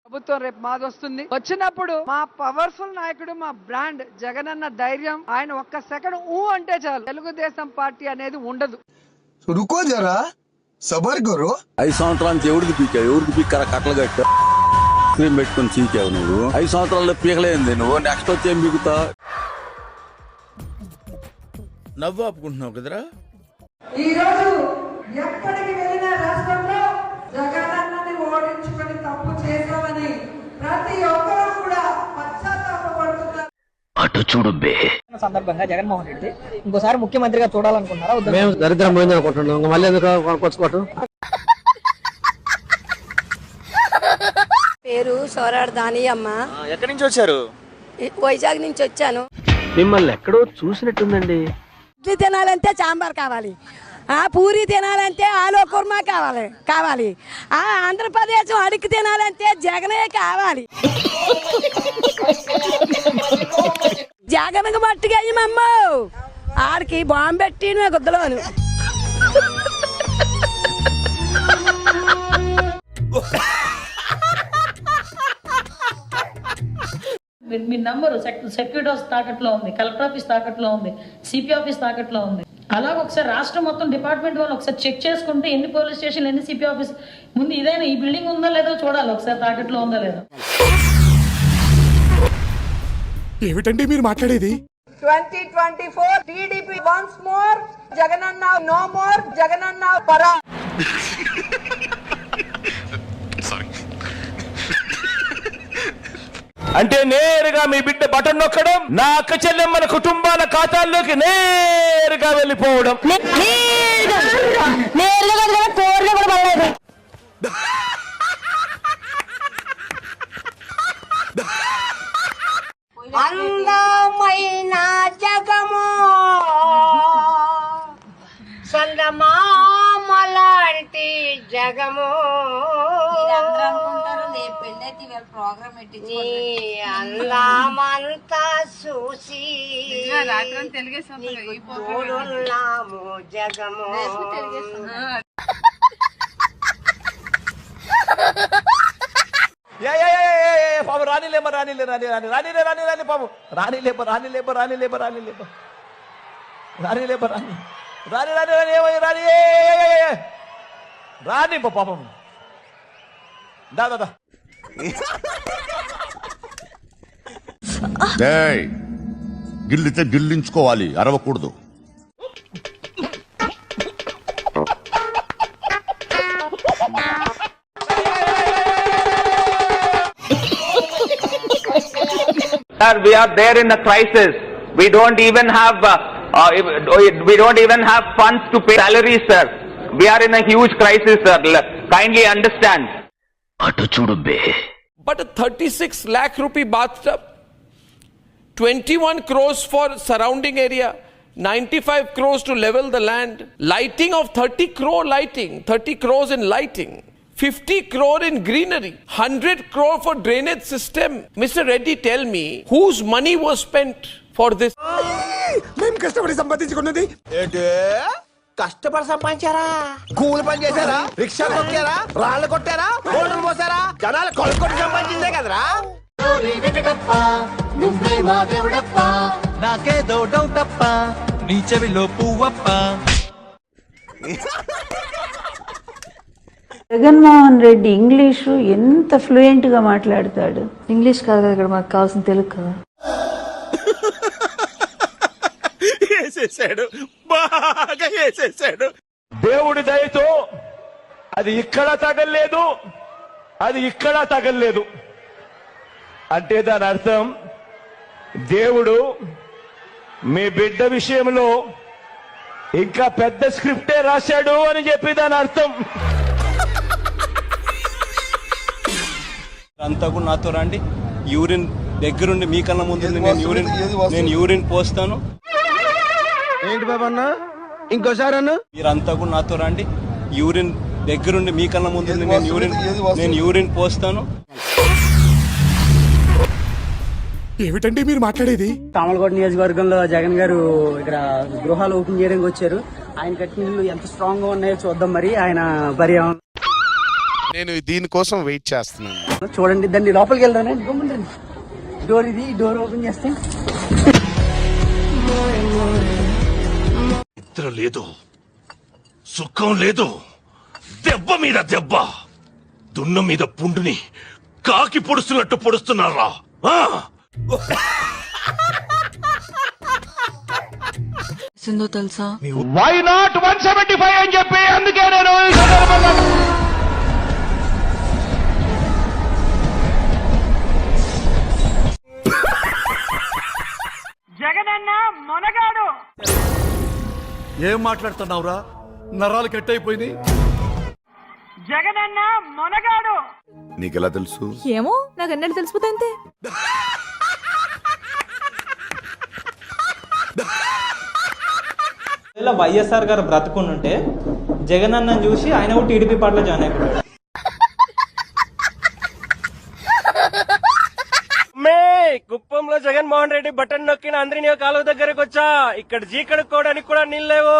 ప్రభుత్వం రేపు మాది వస్తుంది. వచ్చినప్పుడు మా పవర్ఫుల్ నాయకుడు, మా బ్రాండ్ జగనన్న ధైర్యం, ఆయన ఒక్క సెకండ్ అంటే చాలు తెలుగుదేశం పార్టీ అనేది ఉండదు. రుకో జరా సబర్ కరో. 5 సంవత్సరాల నుంచి ఎవరికి పీకారా కట్టలు కట్టా క్రీమ్ పెట్టుకుని చీకావు నువ్వు. 5 సంవత్సరాల్లో పీకలేంది నువ్వు. నెక్స్ట్ వచ్చి ఏం పీకుతా? నవ్వు ఆపుకుంటున్నావు కదరా. ఈ రోజు ఎక్కడికి వెళ్ళిన రాష్ట్రంలో జగనన్నని ఓడించుకొని తప్పు చేశామని ప్రతి ఒక్కరూ కూడా పశ్చాత్తాపడుతున్నారు. అటు చూడు బే. సందర్భంగా జగన్మోహన్ రెడ్డి ఇంకోసారి ముఖ్యమంత్రిగా చూడాలనుకున్నారా? మేము దరిద్రం పోయింది అనుకుంటున్నాం. మళ్ళీ ఎందుకు కొనుక్కోవటం? పేరు సోరాడు దాని అమ్మ. ఎక్కడి నుంచి వచ్చారు? వైజాగ్ నుంచి వచ్చాను. మిమ్మల్ని ఎక్కడో చూసినట్టుందండి. ఇడ్లీ తినాలంటే సాంబార్ కావాలి, పూరి తినాలంటే ఆలు కుర్మా కావాలి, ఆంధ్రప్రదేశ్ అడిగి తినాలంటే జగనే కావాలి. జగన్కి మట్టుగా అయ్యమమ్మ ఆడికి బాంబు పెట్టి గుద్దలోను. మీ నంబరు సెక్యూరిటీ ఆఫీస్ తాకట్లో ఉంది, కలెక్టర్ ఆఫీస్ తాకట్లో ఉంది, సిపి ఆఫీస్ తాకట్లో ఉంది. అలాగే ఒకసారి రాష్ట్రం మొత్తం డిపార్ట్మెంట్ వాళ్ళు ఒకసారి చెక్ చేసుకుంటే ఎన్ని పోలీస్ స్టేషన్లు, ఎన్ని సిపి ఆఫీస్, ముందు ఇదైనా ఈ బిల్డింగ్ ఉందో లేదో చూడాలి ఒకసారి, తాకట్లో ఉందో లేదో. ఏమిటండి మీరు మాట్లాడేది? 2024 TDP once more, Jaganna no more, Jaganna పరా. అంటే నేరుగా మీ బిడ్డ బటన్ నొక్కడం, నా అక్క చెల్లెమ్మల కుటుంబాల ఖాతాల్లోకి నేరుగా వెళ్ళిపోవడం. అందమైన జగము సందమామలాంటి జగము అందమంతా చూసి తోడున్నాము జగము. పాపం రానిలేమో రాని పాపం రాని పాపం దాదా. గిల్లితే గిల్లించుకోవాలి, అరవకూడదు. We are there in a crisis. We don't even have funds to pay salaries, sir. We are in a huge crisis, sir. Kindly understand. అటు చూడు బే. But a 36 lakh rupee bathtub, 21 crores for surrounding area, 95 crores to level the land, lighting of 30 crores in lighting, 50 crore in greenery, 100 crore for drainage system. Mr. Reddy, tell me, whose money was spent for this? మేము కష్టపడి సంపాదించుకున్నది. కష్టపడి సంపాదించారా? కూలి పని చేశారా? రిక్షాలు కొట్టారా? రాళ్ళు కొట్టారా? ఓడలు పోసారా? జనాలు కొనుక్కొని సంపాదించిందే కదరా. నాకేదో డౌటప్ప, నీ చెవిలో పువ్వప్ప. జగన్మోహన్ రెడ్డి ఇంగ్లీషు ఎంత ఫ్లూయెంట్ గా మాట్లాడతాడు. ఇంగ్లీష్ కాదు కదా ఇక్కడ మాకు కావాల్సిన తెలుగు కదా. వేసేసాడు, బాగా వేసేసాడు. దేవుడి దయతో అది ఇక్కడ తగలేదు, అది ఇక్కడ తగలేదు అంటే దాని అర్థం దేవుడు మీ బిడ్డ విషయంలో ఇంకా పెద్ద స్క్రిప్టే రాశాడు అని చెప్పి దాని అర్థం. అంతా కూడా నాతో రండి, యూరిన్ దగ్గరుండి మీ కన్నా ముందు నేను యూరిన్ పోస్తాను. ఏంటి బాబన్న ఇంకోసారి అన్న? మీరంతా కూడా నాతో రండి, యూరిన్ దగ్గరుండి మీ కన్నా ముందు నేను యూరిన్ పోస్తాను. ఏమిటండి మీరు మాట్లాడేది? తామలకోట నియోజకవర్గంలో జగన్ గారు ఇక్కడ గృహాలు ఓపెన్ చేయడానికి వచ్చారు. ఆయన కట్టిన ఇల్లు ఎంత స్ట్రాంగ్ గా ఉన్నాయో చూద్దాం మరి ఆయన పర్యావరణం. నేను దీనికోసం వెయిట్ చేస్తున్నాను. చూడండి, దాన్ని లోపలికి వెళ్దానండి. గమ్ముండండి. డోర్ ఇది, డోర్ ఓపెన్ చేస్తే నిద్ర లేదు, సుఖం లేదు, దెబ్బ మీద దెబ్బ, దున్న మీద పుండుని కాకి పొడుస్తున్నట్టు పొడుస్తున్నారా? తెలుసా? వై నాట్ 175 అని చెప్పి అందుకే నేను ఈ సందర్భంగా జగనన్న మొనగాడు. ఏం మాట్లాడుతున్నావురా? నరాలు కట్ అయిపోయింది. జగనన్న మొనగాడు. నీకెలా తెలుసు? ఏమో, నాకు అన్నట్టు తెలిసిపోతే అంతే. వైఎస్ఆర్ గారు బ్రతుకుంటుంటే జగన్ అన్నని చూసి ఆయన కూడా టీడీపీ పార్టీలో జాయిన్ అయిపోయాడు. కుప్పంలో జగన్మోహన్ రెడ్డి బటన్ నొక్కిన అందరినీ కాలువ దగ్గరకు వచ్చా. ఇక్కడ జీ కడుక్కోవడానికి కూడా నీళ్ళు లేవు.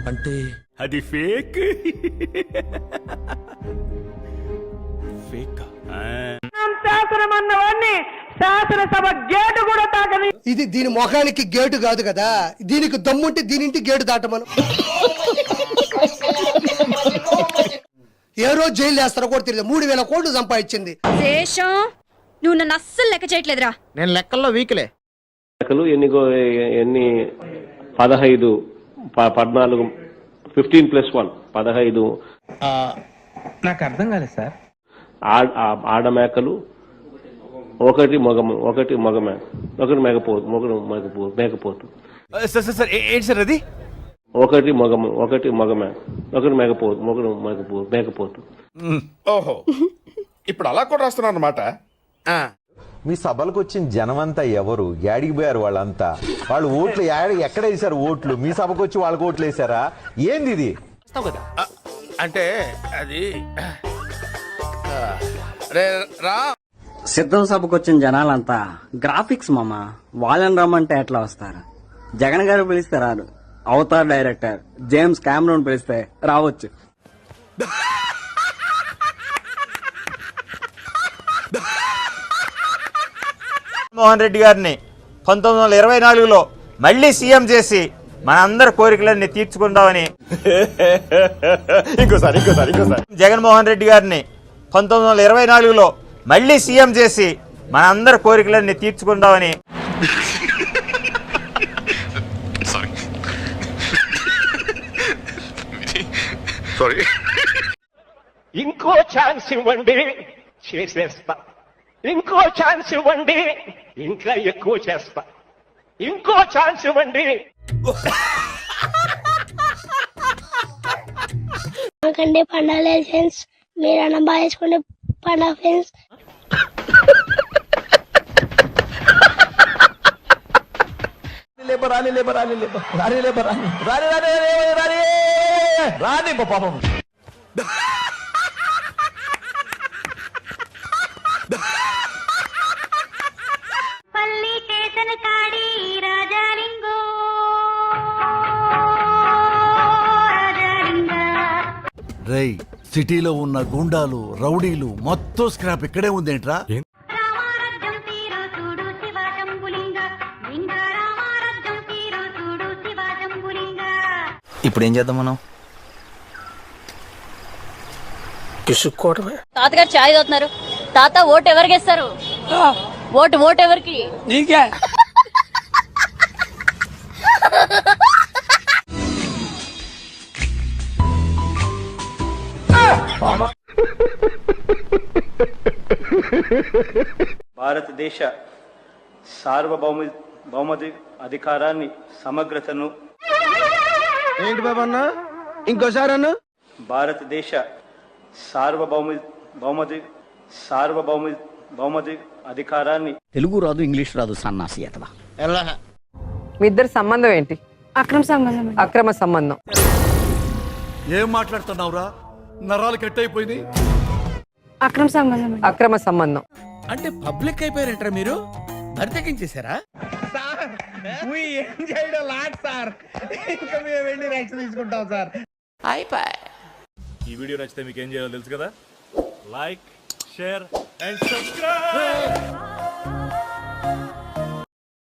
అంటే అది ఫేక్. శాసనం అన్నవాడిని శాసనసభ గేటు కూడా తాకని. ఇది దీని మొఖానికి గేటు కాదు కదా, దీనికి దమ్ముంటే దీనింటి గేటు దాటమను. ఏ రోజు జైలు వేస్తారో కూడా తెలియదు. 3,000 కోట్లు సంపాదించింది. దేశం, నువ్వు నన్ను అస్సలు లెక్క చేయట్లేదురా. నేను లెక్కల్లో వీక్లే. ఎన్ని 15 14 15+1 15 నాకు అర్థం కాలేదు సార్. ఆడ మేకలు, ఒకటి మగ మేక, ఒకటి మేకపోతు, మేకపోతు. ఏంటి సార్ అది? ఒకటి మగ మేక, ఒకటి మేకపోతు. ఓహో, ఇప్పుడు అలా కూడా రాస్తున్నారు అన్నమాట. మీ సభలకు వచ్చిన జనమంతా ఎవరు? యాడికి పోయారు వాళ్ళంతా? వాళ్ళు ఓట్లు ఎక్కడ వేసారు? ఓట్లు మీ సభకు వచ్చి వాళ్ళకి ఓట్లు వేసారా? ఏంది ఇది? అంటే అది సిద్ధం సభకు వచ్చిన జనాలంతా గ్రాఫిక్స్ మామ. వాళ్ళని రమ్మంటే ఎట్లా వస్తారు? జగన్ గారు పిలిస్తే రారు. అవతార్ డైరెక్టర్ జేమ్స్ కెమెరాన్ పిలిస్తే రావచ్చు. మోహన్ రెడ్డి గారిని 1924లో మళ్ళీ సీఎం చేసి మనందరి కోరికలన్నీ తీర్చుకుందామని ఇంకోసారి జగన్మోహన్ రెడ్డి గారిని 1924లో మళ్ళీ సీఎం చేసి మనందరి కోరికలన్నీ తీర్చుకుందామని ఇంకో ఛాన్స్ ఇవ్వండి, చేసేస్తా. ఇంకో ఛాన్స్ ఇవ్వండి, ఇంకా ఎక్కువ చేస్తా. ఇంకో ఛాన్స్ ఇవ్వండి. నాకండి పండుగ ఫ్రెండ్స్, మీరన్నా బాగా చేసుకుంటే పండుగ ఫ్రెండ్స్. రాని పాపం. పల్లి కేతన కాడి రాజాలింగో రై, సిటీలో ఉన్న గుండాలు, రౌడీలు మొత్తం స్క్రాప్ ఇక్కడే ఉందేంట్రా? రామారాజ్యం తీరు చూడు శివశంభులింగ లింగ రామారాజ్యం తీరు చూడు శివశంభులింగ. ఇప్పుడు ఏం చేద్దాం మనం? తాతగారు చాయ్ తాగుతున్నారు. తాత ఓటు ఎవరికి ఇస్తారు? ఓటు ఎవరికి? నీకే. భారతదేశ సార్వభౌమ అధికారాన్ని, సమగ్రతను. ఏంటి బాబన్న? ఇంకోసారి అన్న. భారతదేశ సార్వభౌమ అధికారాన్ని. తెలుగు రాదు, ఇంగ్లీష్ రాదు, సన్నాసి అతవా. మీ ఇద్దరి సంబంధం ఏంటి? అక్రమ సంబంధం. ఏం మాట్లాడుతున్నావురా? నరాలు కట్ అయిపోయింది. అక్రమ సంబంధం అంటే పబ్లిక్ అయిపోయారంటారా మీరు? బరితెగించేశారా? ఏం చేయడం లాట్ సార్, ఇంకా మేము వెళ్ళి రైట్స్ తీసుకుంటాం సార్. ఈ వీడియో నచ్చితే మీకు ఏం చేయాలో తెలుసు కదా, లైక్, షేర్ అండ్ సబ్స్క్రైబ్.